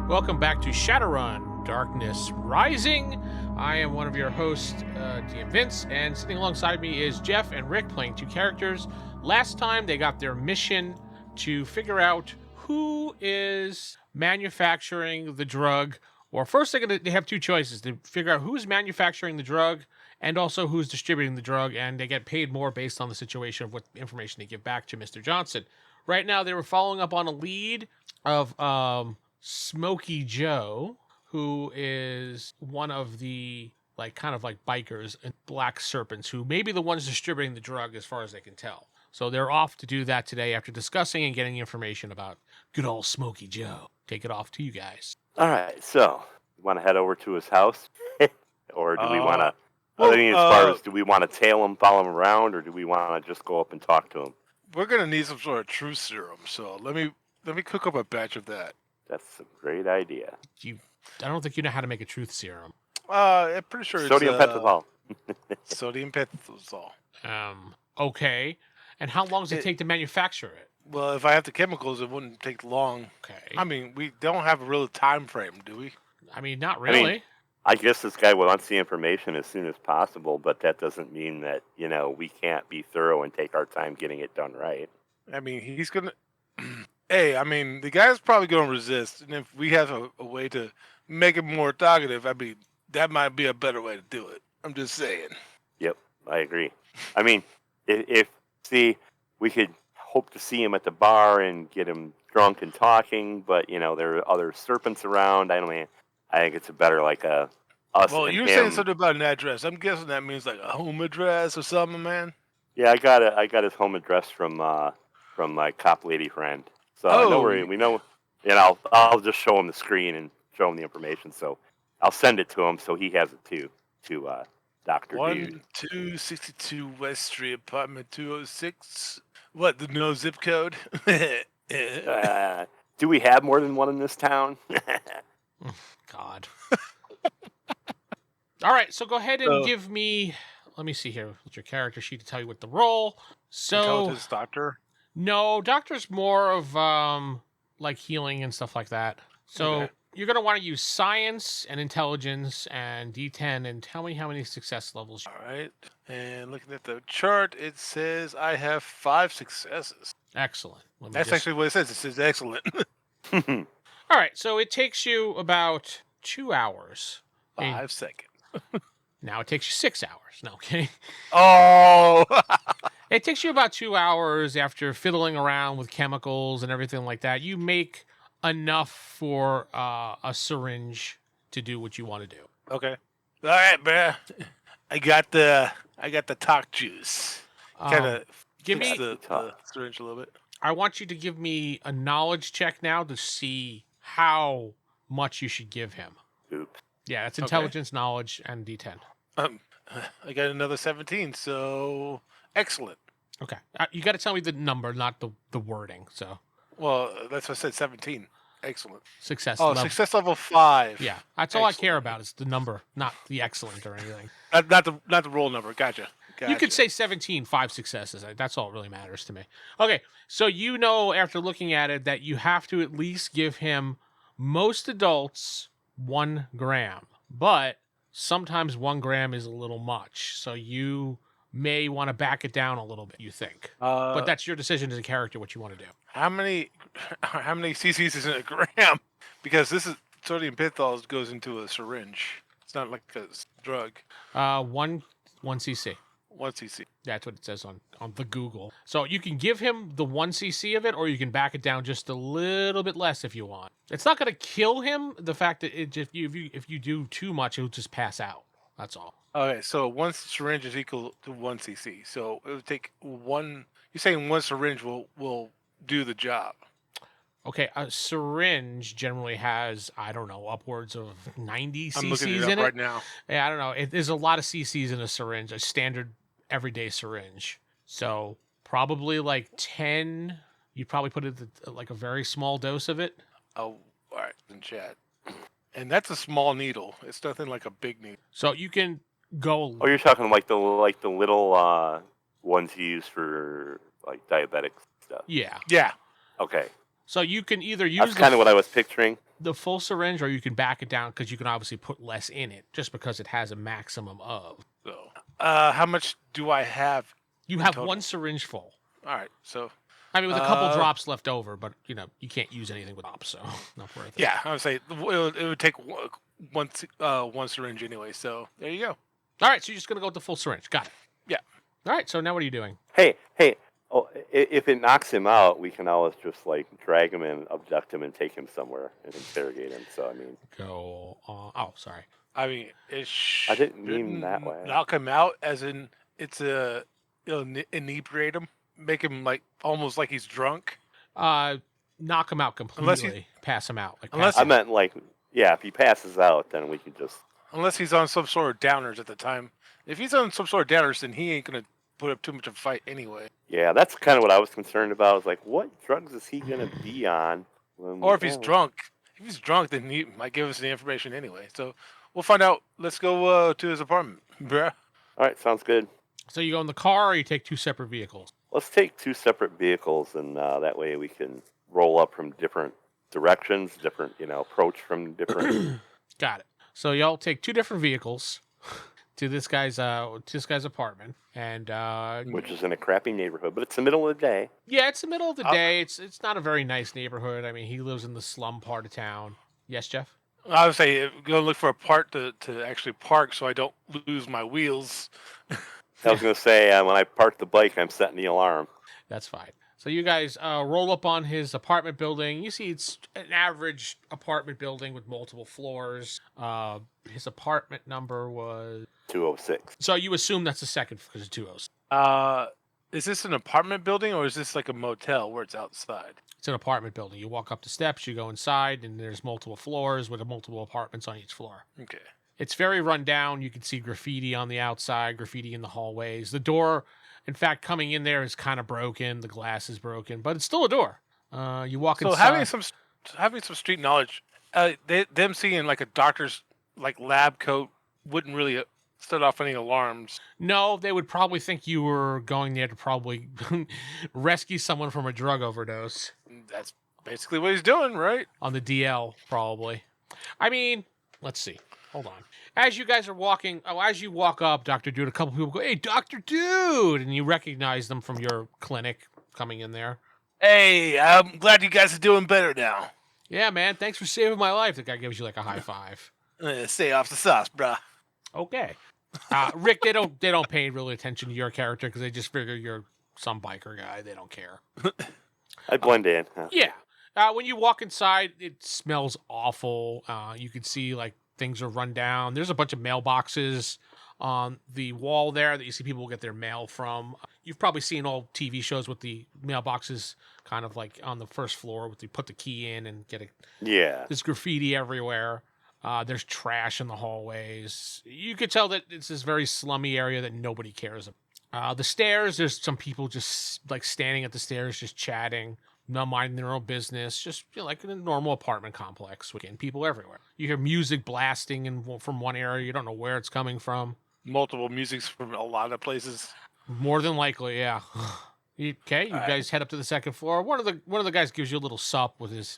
Welcome back to Shadowrun, Darkness Rising. I am one of your hosts, DM Vince, and sitting alongside me is Geoff and Rick playing two characters. Last time they got their mission to figure out who is manufacturing the drug, or first they have two choices to figure out who's manufacturing the drug and also who's distributing the drug, and they get paid more based on the situation of what information they give back to Mr. Johnson. Right now they were following up on a lead of Smokey Joe, who is one of the kind of bikers and black serpents who may be the ones distributing the drug as far as they can tell. So they're off to do that today after discussing and getting information about good old Smokey Joe. Take it off to you guys. All right, so you want to head over to his house, or do we want to? As far as do we want to tail him, follow him around, or do we want to just go up and talk to him? We're gonna need some sort of truth serum, so let me cook up a batch of that. That's a great idea. I don't think you know how to make a truth serum. I'm pretty sure Sodium pentothal. Sodium pentothal. Okay. And how long does it take to manufacture it? Well, if I have the chemicals, it wouldn't take long. Okay. I mean, we don't have a real time frame, do we? I mean, not really. I guess this guy wants the information as soon as possible, but that doesn't mean that, we can't be thorough and take our time getting it done right. I mean, he's going to... Hey, I mean, the guy's probably going to resist, and if we have a way to make it more talkative, I mean, that might be a better way to do it. I'm just saying. Yep, I agree. I mean, if we could hope to see him at the bar and get him drunk and talking, but, there are other serpents around. I think it's a better, us Well, and you were him. saying something about an address. I'm guessing that means a home address or something, man. Yeah, I got his home address from my cop lady friend. So don't worry, we know. I'll just show him the screen and show him the information. So I'll send it to him so he has it too. To Dr. Dude. 1262 West Street, apartment 206. What, the no zip code? Do we have more than one in this town? God. All right, so go ahead and give me. Let me see here with your character sheet to tell you what the role. So Intelligence doctor. No, doctor's more of healing and stuff like that. So You're gonna want to use science and intelligence and D10 and tell me how many success levels. All right, and looking at the chart, it says I have 5 successes. Excellent. Actually what it says. It says excellent. All right, so it takes you about 2 hours. 5 seconds. Now it takes you 6 hours. No, okay. Oh. It takes you about 2 hours after fiddling around with chemicals and everything like that. You make enough for a syringe to do what you want to do. Okay. All right, bruh. I got the talk juice. Kind of give me the syringe a little bit. I want you to give me a knowledge check now to see how much you should give him. Oops. Yeah, it's intelligence, knowledge, and D10. I got another 17, so excellent. Okay. You got to tell me the number, not the wording. So. Well, that's what I said, 17. Excellent. Success level. Success level 5. Yeah, that's all I care about is the number, not the excellent or anything. Not the roll number. Gotcha. You could say 17, 5 successes. That's all that really matters to me. Okay, so after looking at it that you have to at least give him most adults 1 gram, but sometimes 1 gram is a little much. So you may want to back it down a little bit, you think. But that's your decision as a character, what you want to do. How many cc's is in a gram? Because this is sodium pentothal goes into a syringe. It's not like a drug. 1 cc. 1 cc. That's what it says on the Google. So you can give him the 1 cc of it, or you can back it down just a little bit less if you want. It's not going to kill him. The fact that if you do too much, he'll just pass out. That's all. Okay, so 1 syringe is equal to 1 cc. So it would take 1. You're saying 1 syringe will do the job. Okay, a syringe generally has, I don't know, upwards of 90 cc's I'm looking it up in it. right now. Yeah, I don't know. There's a lot of cc's in a syringe, a standard everyday syringe. So probably 10. You probably put it a very small dose of it. Oh, all right, in chat. And that's a small needle. It's nothing like a big needle. So you can go. Oh, you're talking the little ones you use for diabetic stuff. Yeah. Yeah. Okay. So you can either use That's kind of what I was picturing. the full syringe, or you can back it down because you can obviously put less in it, just because it has a maximum of. So, how much do I have? You have one syringe full. All right, so. I mean, with a couple drops left over, but you can't use anything with drops, so not worth it. Yeah, I would say it would take one syringe anyway. So there you go. All right, so you're just gonna go with the full syringe. Got it. Yeah. All right, so now what are you doing? Hey. Oh, if it knocks him out, we can always just like drag him and abduct him and take him somewhere and interrogate him. So I mean, Go. Oh, sorry. I mean, I didn't mean that way. Knock him out, as in it's inebriate him, make him like almost like he's drunk. Knock him out completely. Pass him out. I meant like, yeah, if he passes out, then we could just. Unless he's on some sort of downers at the time. If he's on some sort of downers, then he ain't gonna put up too much of a fight anyway. Yeah, that's kind of what I was concerned about. I was like, what drugs is he gonna be on? Or if he's drunk. If he's drunk, then he might give us the information anyway. So we'll find out. Let's go to his apartment, bruh. All right, sounds good. So you go in the car, or you take two separate vehicles? Let's take two separate vehicles, and that way we can roll up from different directions, different, approach from different. Got it. So y'all take two different vehicles to this guy's apartment, and which is in a crappy neighborhood, but it's the middle of the day. Yeah, it's the middle of the day. It's not a very nice neighborhood. I mean, he lives in the slum part of town. Yes, Geoff? I would say go look for a part to actually park so I don't lose my wheels. I was going to say, when I park the bike, I'm setting the alarm. That's fine. So you guys roll up on his apartment building. You see it's an average apartment building with multiple floors. His apartment number was 206. So you assume that's the second because it's 206. Is this an apartment building or is this like a motel where it's outside? It's an apartment building. You walk up the steps, you go inside, and there's multiple floors with multiple apartments on each floor. Okay. It's very run down. You can see graffiti on the outside, graffiti in the hallways. The door, in fact, coming in there is kind of broken. The glass is broken, but it's still a door. You walk inside. So having some street knowledge, them seeing like a doctor's like lab coat wouldn't really set off any alarms. No, they would probably think you were going there to probably rescue someone from a drug overdose. That's basically what he's doing, right? On the DL, probably. I mean, let's see. Hold on. As you guys are walking, as you walk up, Dr. Dude, a couple people go, "Hey, Dr. Dude!" And you recognize them from your clinic coming in there. Hey, I'm glad you guys are doing better now. Yeah, man. Thanks for saving my life. The guy gives you like a high five. Stay off the sauce, bruh. Okay. Rick, they don't pay really attention to your character because they just figure you're some biker guy. They don't care. I blend in. Huh? Yeah. When you walk inside, it smells awful. You can see like things are run down. There's a bunch of mailboxes on the wall there that you see people get their mail from. You've probably seen old TV shows with the mailboxes kind of like on the first floor with you put the key in and get it. Yeah. There's graffiti everywhere. There's trash in the hallways. You could tell that it's this very slummy area that nobody cares about. The stairs, there's some people just like standing at the stairs, just chatting, not minding their own business, just like in a normal apartment complex with people everywhere. You hear music blasting from one area. You don't know where it's coming from. Multiple musics from a lot of places. More than likely, yeah. Okay, you guys head up to the second floor. One of the guys gives you a little sup with his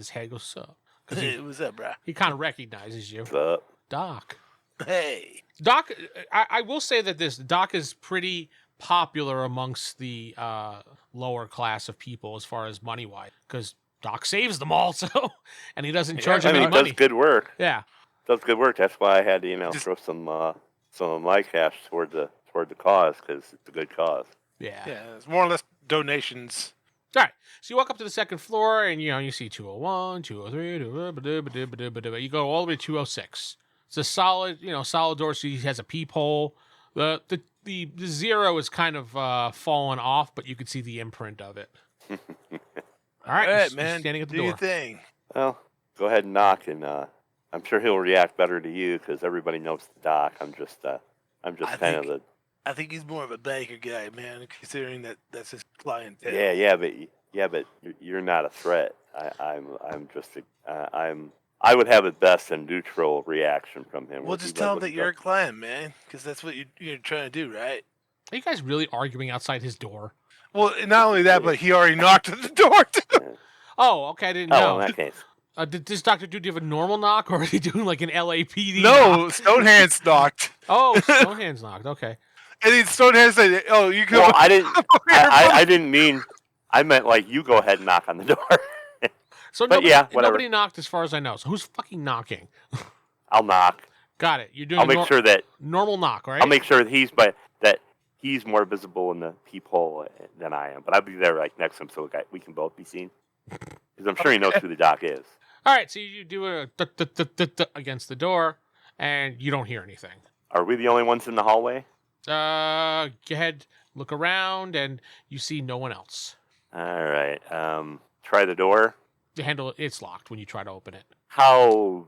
head goes sup. Hey, what's up, bro? He kind of recognizes you. What's up? Doc. Hey. Doc, I will say that Doc is pretty popular amongst the lower class of people as far as money-wise, because Doc saves them all, and he doesn't charge them any money. He does good work. Yeah. Does good work. That's why I had to, throw some of my cash toward the cause, because it's a good cause. Yeah. Yeah, it's more or less donations. All right, so you walk up to the second floor, and you see 201, 203, you go all the way to 206. It's a solid door. So he has a peephole. The zero is kind of fallen off, but you can see the imprint of it. All right, man, standing at the do door. your thing. Well, go ahead and knock, and I'm sure he'll react better to you because everybody knows the Doc. I'm just kind of the. I think he's more of a banker guy, man, considering that's his clientele. Yeah, but you're not a threat. I would have at best a neutral reaction from him. Well, just tell him that you're a client, man, because that's what you're trying to do, right? Are you guys really arguing outside his door? Well, not only that, but he already knocked at the door, too. Oh, okay, I didn't know. In that case. Did this Dr. Dude have a normal knock, or is he doing like an LAPD No, knock? Stonehands knocked. Oh, Stonehands knocked. Okay. And then Stonehands said, "Oh, you can." Well, I didn't. I didn't mean. I meant like you go ahead and knock on the door. So But nobody, yeah, whatever. nobody knocked as far as I know. So who's fucking knocking? I'll knock. Got it. You're doing I'll make sure that normal knock, right? I'll make sure that he's more visible in the peephole than I am. But I'll be there like next to him so we can both be seen. Because I'm sure he knows who the doc is. All right, so you do a against the door, and you don't hear anything. Are we the only ones in the hallway? Go ahead, look around, and you see no one else. All right. Try the door. The handle, it's locked when you try to open it. How?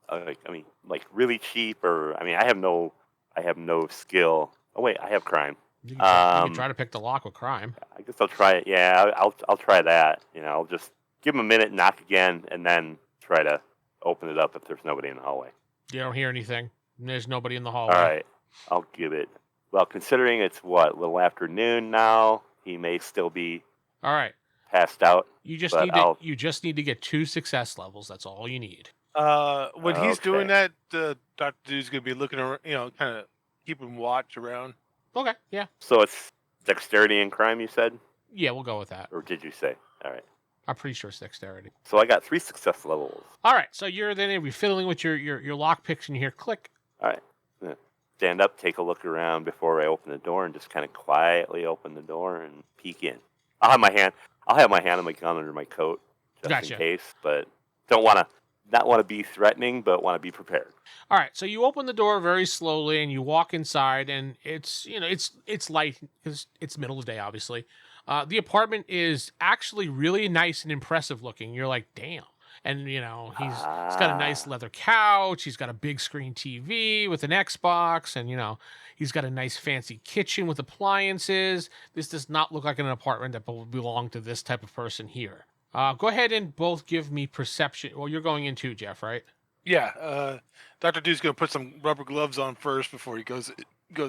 Like really cheap, or I have no skill. Oh wait, I have crime. You can try to pick the lock with crime. I guess I'll try it. Yeah, I'll try that. I'll just give him a minute, knock again, and then try to open it up if there's nobody in the hallway. You don't hear anything. There's nobody in the hallway. All right, I'll give it. Well, considering it's a little after noon now, he may still be. All right. Passed out. You just need to get 2 success levels. That's all you need. When he's doing that, Dr. Dude's gonna be looking around, kind of keeping watch around. Okay. Yeah. So it's dexterity and crime, you said? Yeah, we'll go with that. Or did you say? All right. I'm pretty sure it's dexterity. So I got 3 success levels. All right. So you're fiddling with your lock picks, and you hear click. All right. Yeah. Stand up, take a look around before I open the door, and just kind of quietly open the door and peek in. I'll have my hand on my gun under my coat just in case, but not want to be threatening, but want to be prepared. All right, so you open the door very slowly and you walk inside, and it's light because it's middle of the day, obviously. The apartment is actually really nice and impressive looking. You're like, damn. And, he's got a nice leather couch. He's got a big screen TV with an Xbox. And, he's got a nice fancy kitchen with appliances. This does not look like an apartment that would belong to this type of person here. Go ahead and both give me perception. Well, you're going in too, Geoff, right? Yeah. Dr. Dude's going to put some rubber gloves on first before he goes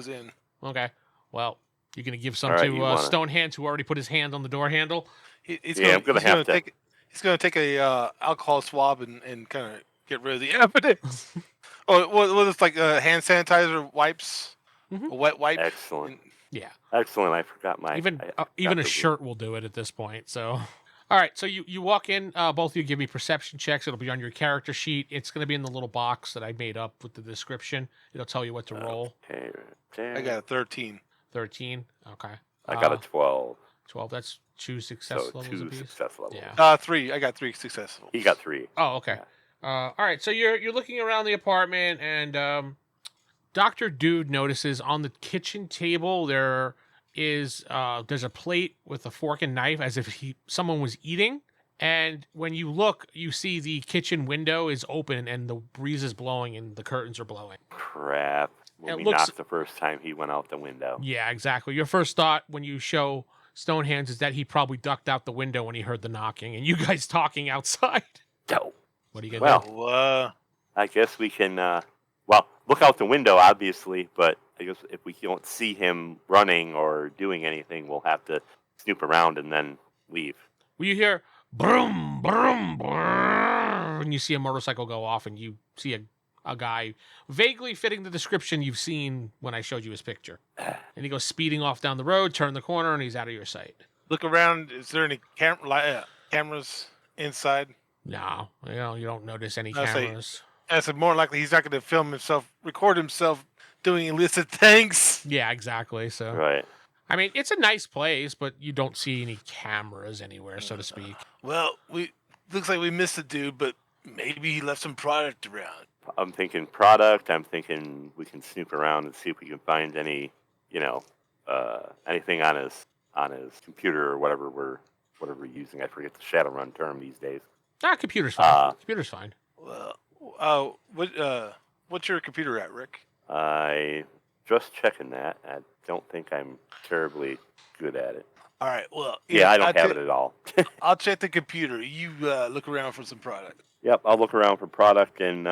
in. Okay. Well, you're going to give some to Stonehands, who already put his hand on the door handle? He's going to take a alcohol swab and kind of get rid of the evidence. It's like hand sanitizer wipes, a wet wipe. Excellent. Yeah. Excellent. I forgot my... Even a shirt will do it at this point, so... All right, so you walk in. Both of you give me perception checks. It'll be on your character sheet. It's going to be in the little box that I made up with the description. It'll tell you what to roll. Okay. I got a 13. 13? Okay. I got a 12. 12, that's 2 success levels apiece? 2 success levels. Yeah. 3. I got 3 success levels. He got 3. Oh, okay. Yeah. All right, so you're looking around the apartment, and Dr. Dude notices on the kitchen table there's a plate with a fork and knife as if someone was eating. And when you look, you see the kitchen window is open and the breeze is blowing and the curtains are blowing. Crap. When we knocked the first time, he went out the window. Yeah, exactly. Your first thought when you show Stonehands is that he probably ducked out the window when he heard the knocking and you guys talking outside. No. What are you going to do? I guess we can, look out the window, obviously, but I guess if we don't see him running or doing anything, we'll have to snoop around and then leave. Well, you hear broom, broom, broom, and you see a motorcycle go off, and you see a guy vaguely fitting the description you've seen when I showed you his picture. And he goes speeding off down the road, turn the corner, and he's out of your sight. Look around. Is there any cameras inside? No, you don't notice any cameras. I said more likely he's not going to record himself doing illicit things. Yeah, exactly. So, right. I mean, it's a nice place, but you don't see any cameras anywhere, so to speak. Well, looks like we missed the dude, but maybe he left some product around. I'm thinking product. I'm thinking we can snoop around and see if we can find any, anything on his computer or whatever we're using. I forget the Shadowrun term these days. Computer's fine. Computer's fine. Well, what's your computer at, Rick? I just checking that. I don't think I'm terribly good at it. All right. Well, I don't have it at all. I'll check the computer. You look around for some product. Yep, I'll look around for product and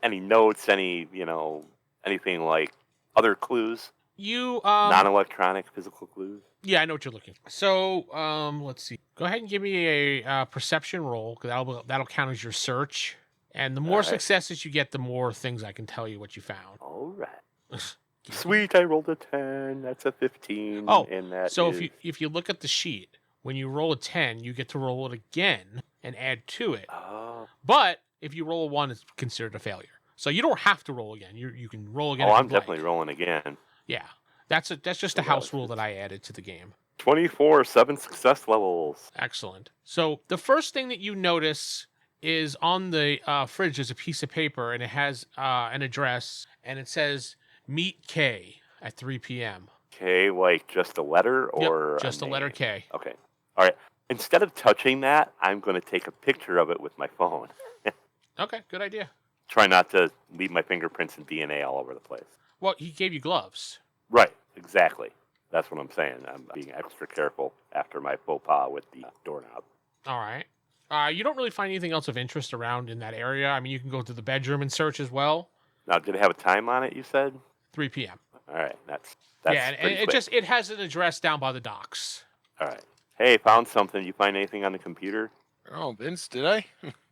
any notes, anything like other clues. You non-electronic physical clues. Yeah, I know what you're looking for. So, let's see. Go ahead and give me a perception roll, because that'll count as your search. And the more successes you get, the more things I can tell you what you found. All right. Sweet, I rolled a 10. That's a 15. Oh, and that so is... if you look at the sheet, when you roll a 10, you get to roll it again and add to it. Oh. But if you roll a 1, it's considered a failure. So you don't have to roll again. You can roll again. Oh, if I'm you'd like. definitely rolling again. Yeah, that's just a house rule that I added to the game. 24, 7 success levels. Excellent. So the first thing that you notice is on the fridge, there's a piece of paper, and it has an address, and it says meet K at 3 p.m. K, like just a letter or Yep, just a letter K. Okay. All right. Instead of touching that, I'm going to take a picture of it with my phone. Okay, good idea. Try not to leave my fingerprints and DNA all over the place. Well, he gave you gloves. Right, exactly. That's what I'm saying. I'm being extra careful after my faux pas with the doorknob. All right. You don't really find anything else of interest around in that area. I mean, you can go to the bedroom and search as well. Now, did it have a time on it, you said? 3 p.m. All right, that's yeah, and pretty quick. it has an address down by the docks. All right. Hey, found something. You find anything on the computer? Oh, Vince, did I?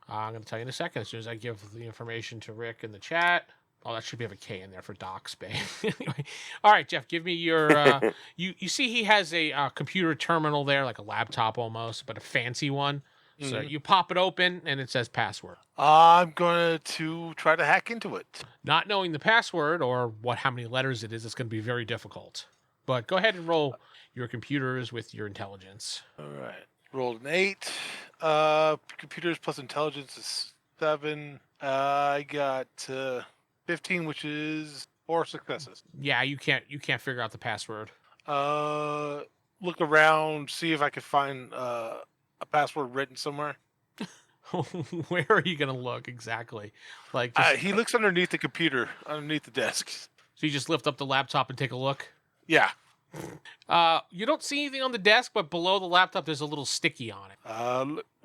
I'm going to tell you in a second, as soon as I give the information to Rick in the chat. Oh, that should be have a K in there for Docks Bay. Anyway, all right, Geoff, give me your... you see he has a computer terminal there, like a laptop almost, but a fancy one. Mm-hmm. So you pop it open, and it says password. I'm going to try to hack into it. Not knowing the password or how many letters it is, it's going to be very difficult. But go ahead and roll your computers with your intelligence. All right. Rolled an 8. Computers plus intelligence is 7. I got 15, which is 4 successes. Yeah, you can't figure out the password. Look around, see if I can find a password written somewhere. Where are you gonna look exactly? Like he looks underneath the computer, underneath the desk. So you just lift up the laptop and take a look. Yeah. You don't see anything on the desk, but below the laptop, there's a little sticky on it.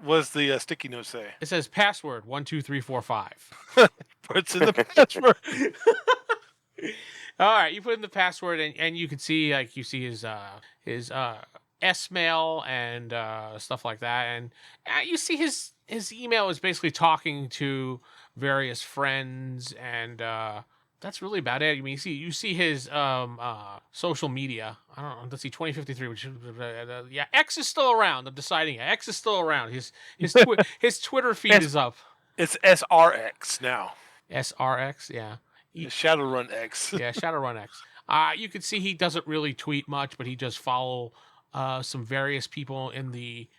What does the sticky note say? It says password 12345. What's in the password? All right, you put in the password, and you can see his S-mail and stuff like that, and you see his email is basically talking to various friends, and that's really about it. I mean, you see his social media. I don't know. Let's see, 2053. Which yeah, X is still around. I'm deciding X is still around. His Twitter feed is up. It's SRX now. SRX, yeah. Shadowrun X. Yeah, Shadowrun X. You can see he doesn't really tweet much, but he does follow some various people in the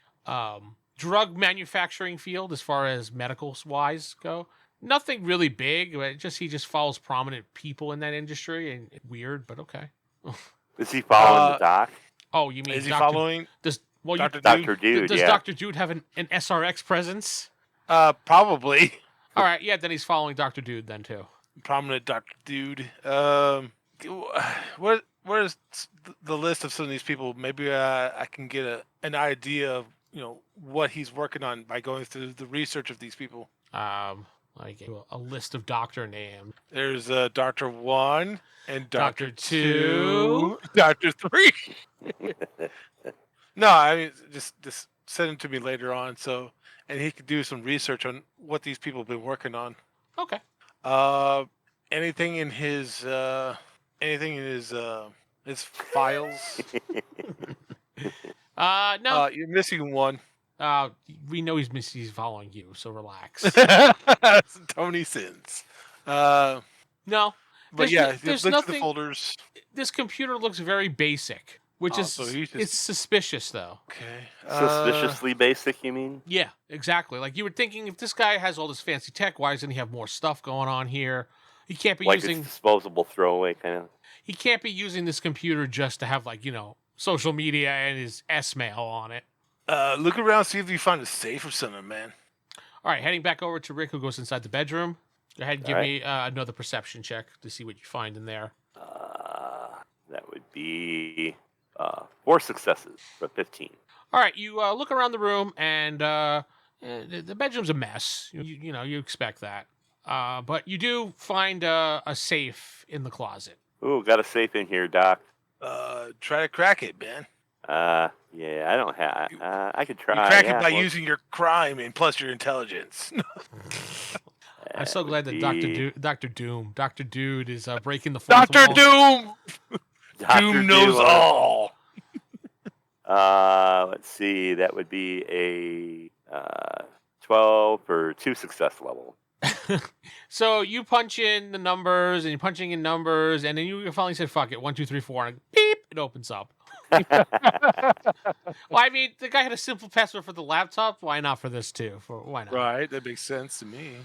drug manufacturing field as far as medicals-wise go. Nothing really big, but he just follows prominent people in that industry, and weird, but okay. Is he following the doc? Oh, you mean is he following? Dr. Dude? Does Dr. Dude have an SRX presence? Probably. All right, yeah, then he's following Dr. Dude then too. Prominent Dr. Dude. What is the list of some of these people? Maybe I can get an idea of what he's working on by going through the research of these people. Like a list of doctor names. There's Dr. 1 and Dr. 2, Dr. 3. No, I mean just send him to me later on, and he could do some research on what these people have been working on. Okay. Anything in his files? No. You're missing one. We know he's following you, so relax. Tony Syns. No. But there's nothing. At the folders. This computer looks very basic, which it's suspicious though. Okay. Suspiciously basic, you mean? Yeah, exactly. Like you were thinking, if this guy has all this fancy tech, why doesn't he have more stuff going on here? He can't be using it's disposable throwaway kind of. He can't be using this computer just to have social media and his S-mail on it. Look around, see if you find a safe or something, man. All right, heading back over to Rick, who goes inside the bedroom. Go ahead and give me another perception check to see what you find in there. That would be 4 successes for 15. All right, you look around the room, and the bedroom's a mess. You expect that. But you do find a safe in the closet. Ooh, got a safe in here, Doc. Try to crack it, man. Yeah, I don't have. I could try. You crack it by well, using your crime and plus your intelligence. I'm so glad that Dr. Dude is breaking the fourth Doctor wall. Doom. Dr. Doom knows Doom. all. Let's see. That would be a 12 for 2 success level. So you punch in the numbers, and you're punching in numbers, and then you finally said, "Fuck it, 1, 2, 3, 4," and beep, it opens up. Well, I mean, the guy had a simple password for the laptop. Why not for this too? Why not? Right, that makes sense to me.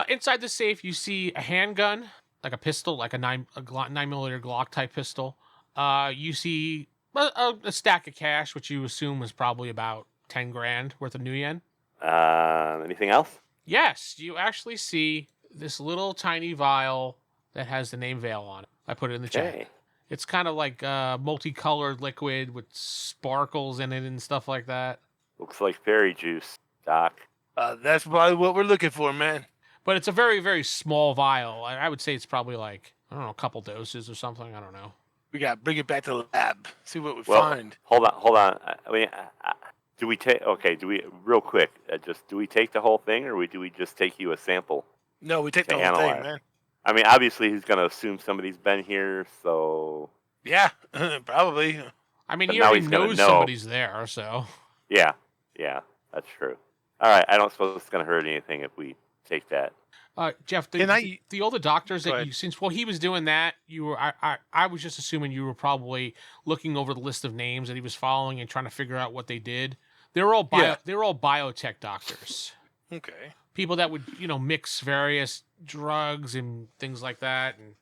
Inside the safe, you see a handgun, like a pistol, like a 9mm Glock type pistol. You see a stack of cash, which you assume was probably about 10 grand worth of new yen. Anything else? Yes, you actually see this little tiny vial that has the name Veil on it. I put it in the chat. It's kind of like multicolored liquid with sparkles in it and stuff like that. Looks like fairy juice, Doc. That's probably what we're looking for, man. But it's a very, very small vial. I would say it's probably like, I don't know, a couple doses or something. I don't know. We got to bring it back to the lab. See what we find. Hold on. I mean, do we take? Okay, do we real quick? Do we take the whole thing, or do we just take you a sample? No, we take the whole analyze? thing, man. I mean, obviously he's gonna assume somebody's been here, so yeah, probably. I mean, he already knows somebody's there, so yeah, that's true. All right, I don't suppose it's gonna hurt anything if we take that. Jeff, the older doctors that you, since he was doing that, you were I was just assuming you were probably looking over the list of names that he was following and trying to figure out what they did. They were all biotech doctors. Okay. People that would mix various drugs and things like that, and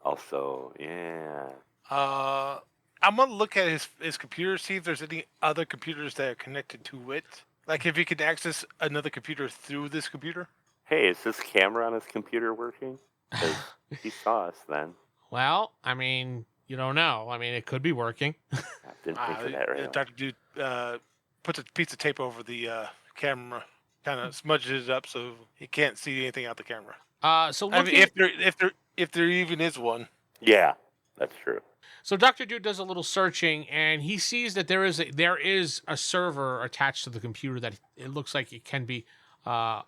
also, yeah. I'm gonna look at his computer, see if there's any other computers that are connected to it. Like if he can access another computer through this computer. Hey, is this camera on his computer working? Because he saw us then. Well, I mean, you don't know. I mean, it could be working. I didn't think of that right now. Dr. Dude puts a piece of tape over the camera, kind of smudges it up so he can't see anything out the camera. So I mean, if there even is one. Yeah, that's true. So Dr. Dude does a little searching, and he sees that there is a server attached to the computer that it looks like it can be. There's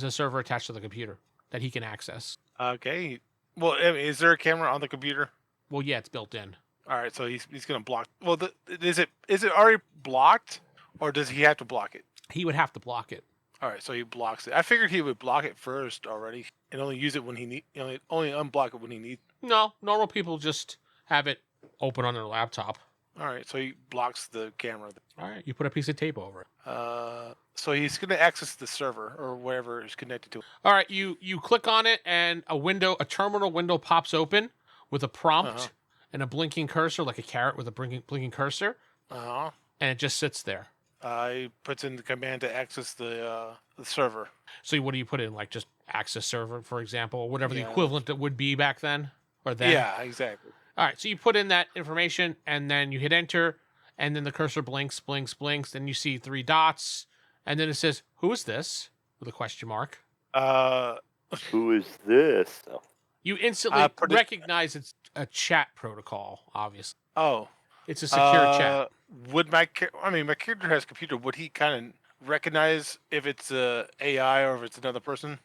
a server attached to the computer that he can access. Okay. Well, I mean, is there a camera on the computer? Well, yeah, it's built in. All right, so he's gonna block. Well, is it already blocked, or does he have to block it? He would have to block it. All right, so he blocks it. I figured he would block it first already, and only use it when he only unblock it when he needs. No, normal people just have it open on their laptop. All right, so he blocks the camera. All right, you put a piece of tape over it. So he's going to access the server or whatever is connected to it. All right, you click on it, and a terminal window pops open with a prompt and a blinking cursor, like a carrot with a blinking cursor. And it just sits there. He puts in the command to access the server. So what do you put in? Like just access server, for example, or whatever the equivalent that would be back then, or then? Yeah, exactly. All right, so you put in that information, and then you hit enter, and then the cursor blinks, then you see 3 dots, and then it says, "Who is this?" with a question mark. Who is this? You instantly recognize it's a chat protocol, obviously. Oh. It's a secure chat. Would my character has a computer. Would he kind of recognize if it's a AI or if it's another person?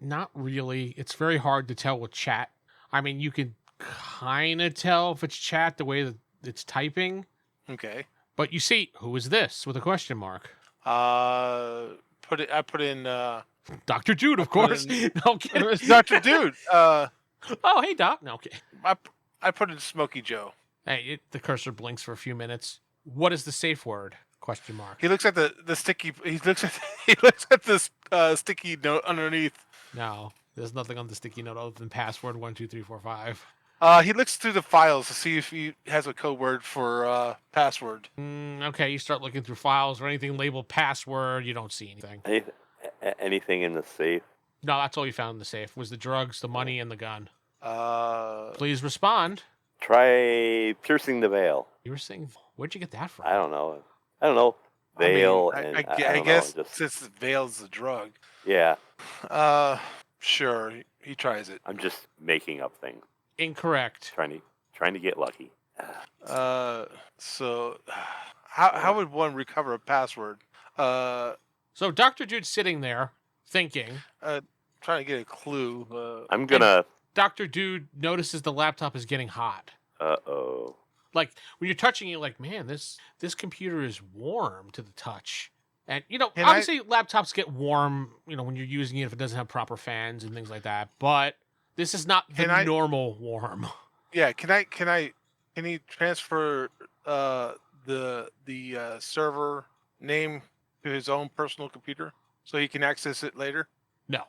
Not really. It's very hard to tell with chat. I mean, you can kind of tell if it's chat the way that it's typing. Okay. But you see, who is this with a question mark? I put in Dr. Dude, of course. No, I'm kidding. It's Dr. Dude. Oh, hey, Doc. No, okay. I put in Smokey Joe. Hey, the cursor blinks for a few minutes. What is the safe word? Question mark. He looks at the sticky. He looks at this sticky note underneath. No, there's nothing on the sticky note other than password 12345. He looks through the files to see if he has a code word for password. Okay, you start looking through files or anything labeled password. You don't see anything. Anything in the safe? No, that's all you found in the safe was the drugs, the money, and the gun. Please respond. Try piercing the veil. You were saying, where'd you get that from? I don't know. Veil. I guess since the veil's a drug. Yeah. Sure. He tries it. I'm just making up things. Incorrect. Trying to get lucky. So how would one recover a password? So Dr. Jude's sitting there thinking. Trying to get a clue. I'm gonna. Dr. Dude notices the laptop is getting hot. Uh-oh. Like when you're touching it, like, man, this computer is warm to the touch. And obviously laptops get warm, when you're using it if it doesn't have proper fans and things like that. But this is not the normal warm. Yeah, can he transfer the server name to his own personal computer so he can access it later? No.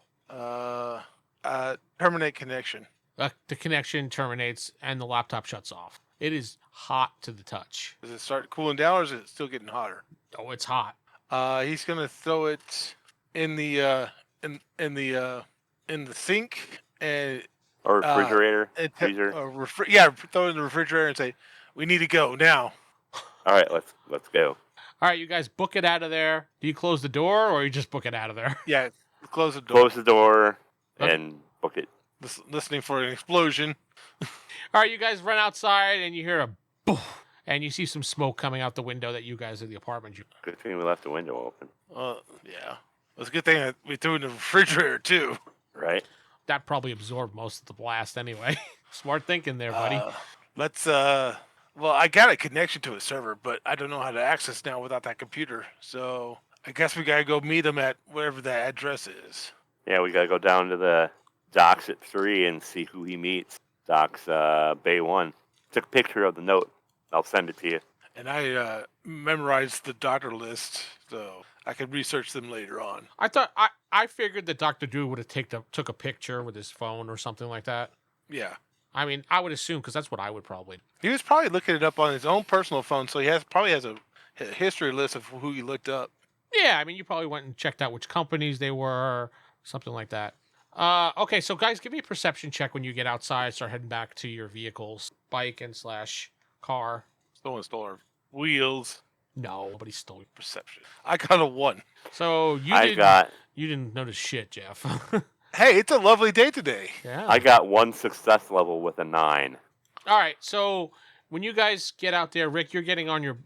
Terminate connection. The connection terminates and the laptop shuts off. It is hot to the touch. Does it start cooling down or is it still getting hotter? Oh, it's hot. He's gonna throw it in the sink and or refrigerator, freezer. Throw it in the refrigerator and say, "We need to go now." All right, let's go. All right, you guys book it out of there. Do you close the door or you just book it out of there? Yeah, close the door. Close the door and book it. Listening for an explosion. All right, you guys run outside and you hear a boof, and you see some smoke coming out the window that you guys in the apartment. Good thing we left the window open. Yeah. It's a good thing that we threw it in the refrigerator too. Right. That probably absorbed most of the blast anyway. Smart thinking there, buddy. Well, I got a connection to a server, but I don't know how to access now without that computer. So I guess we gotta go meet him at wherever that address is. Yeah, we gotta go down to the docks at 3 and see who he meets. Docks Bay 1. Took a picture of the note. I'll send it to you. And I memorized the doctor list, so I could research them later on. I figured that Dr. Drew would have took a picture with his phone or something like that. Yeah. I mean, I would assume because that's what I would probably do. He was probably looking it up on his own personal phone, so he probably has a history list of who he looked up. Yeah, I mean, you probably went and checked out which companies they were, something like that. Okay, so guys, give me a perception check when you get outside, start heading back to your vehicles, bike and / car. Someone stole our wheels. No, nobody stole Perception. I got a 1. So you didn't notice shit, Geoff. Hey, it's a lovely day today. Yeah. I got 1 success level with a 9. All right, so when you guys get out there, Rick, you're getting on your,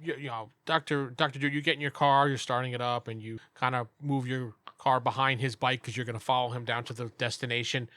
Dr. Drew, you get in your car, you're starting it up, and you kind of move your car behind his bike because you're going to follow him down to the destination.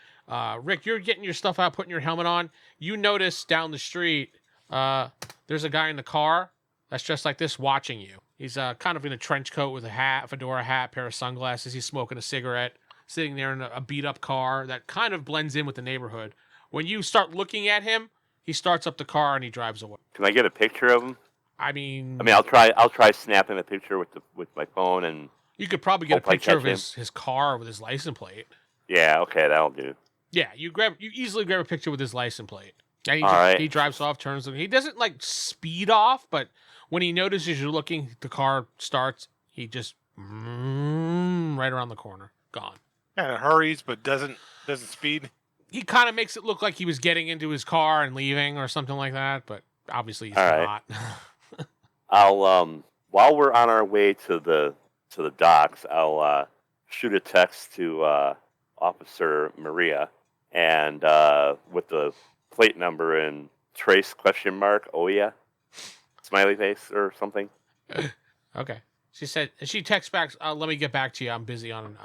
Rick, you're getting your stuff out, putting your helmet on. You notice down the street, there's a guy in the car that's dressed like this watching you. He's kind of in a trench coat with a hat, fedora hat, pair of sunglasses. He's smoking a cigarette, sitting there in a beat-up car that kind of blends in with the neighborhood. When you start looking at him, he starts up the car and he drives away. Can I get a picture of him? I mean, I'll try snapping a picture with my phone, and you could probably get a picture of his car with his license plate. Yeah, okay, that'll do. Yeah, you easily grab a picture with his license plate. And he drives off, turns. He doesn't like speed off, but when he notices you're looking, the car starts. He just right around the corner, gone. Kind of hurries, but doesn't speed. He kind of makes it look like he was getting into his car and leaving or something like that, but obviously he's not. I'll while we're on our way to the docks, I'll shoot a text to Officer Maria and with the plate number and trace ? Oh yeah, smiley face or something. Okay. She texts back. Let me get back to you. I'm busy on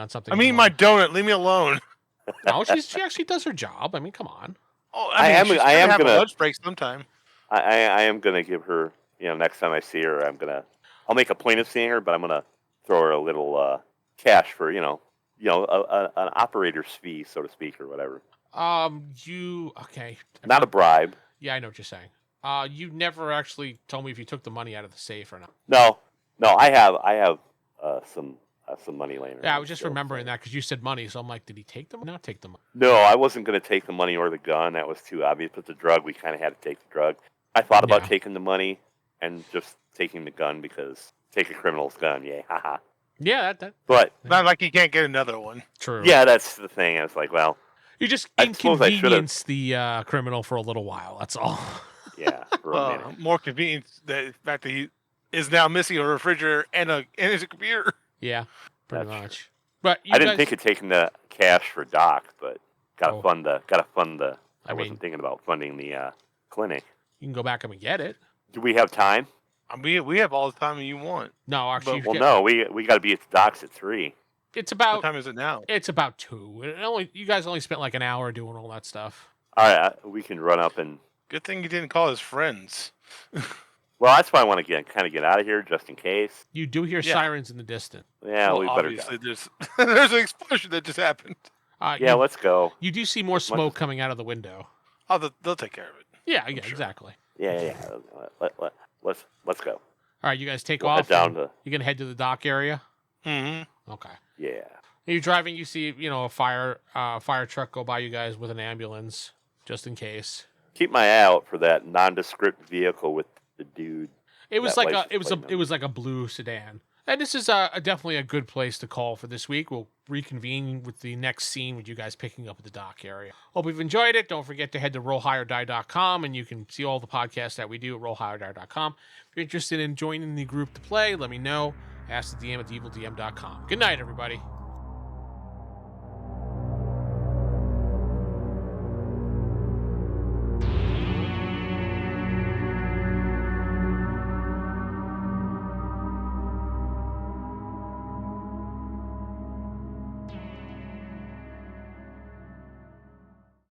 something. I mean, my donut. Leave me alone. No, she actually does her job. I mean, come on. Oh, I am gonna have a lunch break sometime. I am gonna give her. Next time I see her, I'll make a point of seeing her, but I'm gonna throw her a little cash for an operator's fee, so to speak, or whatever. Okay? Not a bribe. Yeah, I know what you're saying. You never actually told me if you took the money out of the safe or not. No, I have some money laying around. Yeah, I was just remembering that because you said money, so I'm like, did he take them or not take the money? No, I wasn't going to take the money or the gun. That was too obvious. But the drug, we kind of had to take the drug. I thought about taking the money and just taking the gun because take a criminal's gun, yay, haha. Yeah, that. But not like he can't get another one. True. Yeah, that's the thing. I was like, well, you just inconvenience the criminal for a little while. That's all. Yeah, for a minute. More convenient the fact that he is now missing a refrigerator and his computer. Yeah, pretty much. True. But I didn't think of taking the cash for Doc, but gotta fund the. I wasn't thinking about funding the clinic. You can go back up and get it. Do we have time? I mean, we have all the time you want. No, actually, But- Well, no, we got to be at the docks at 3. it's What about time is it now? it's about 2. You guys only spent like an hour doing all that stuff. All right, we can run up and. Good thing you didn't call his friends. Well, that's why I want to get out of here just in case. You do hear Yeah. sirens in the distance. Yeah, Well, we better go. obviously, there's an explosion that just happened. Yeah, let's go. You do see more smoke coming out of the window. Oh, they'll take care of it. Yeah, I'm sure. exactly. Yeah. Let's go. All right, you guys take We'll off. head down to. You're gonna head to the dock area. Mm-hmm. Okay. Yeah. You're driving. You see, a fire truck go by you guys with an ambulance, just in case. Keep my eye out for that nondescript vehicle with the dude. It was That like license plate it was like a blue sedan. And this is definitely a good place to call for this week. We'll reconvene with the next scene with you guys picking up at the dock area. Hope you've enjoyed it. Don't forget to head to rollhighordie.com and you can see all the podcasts that we do at rollhighordie.com. If you're interested in joining the group to play, let me know. Ask the DM at theevildm.com. Good night, everybody.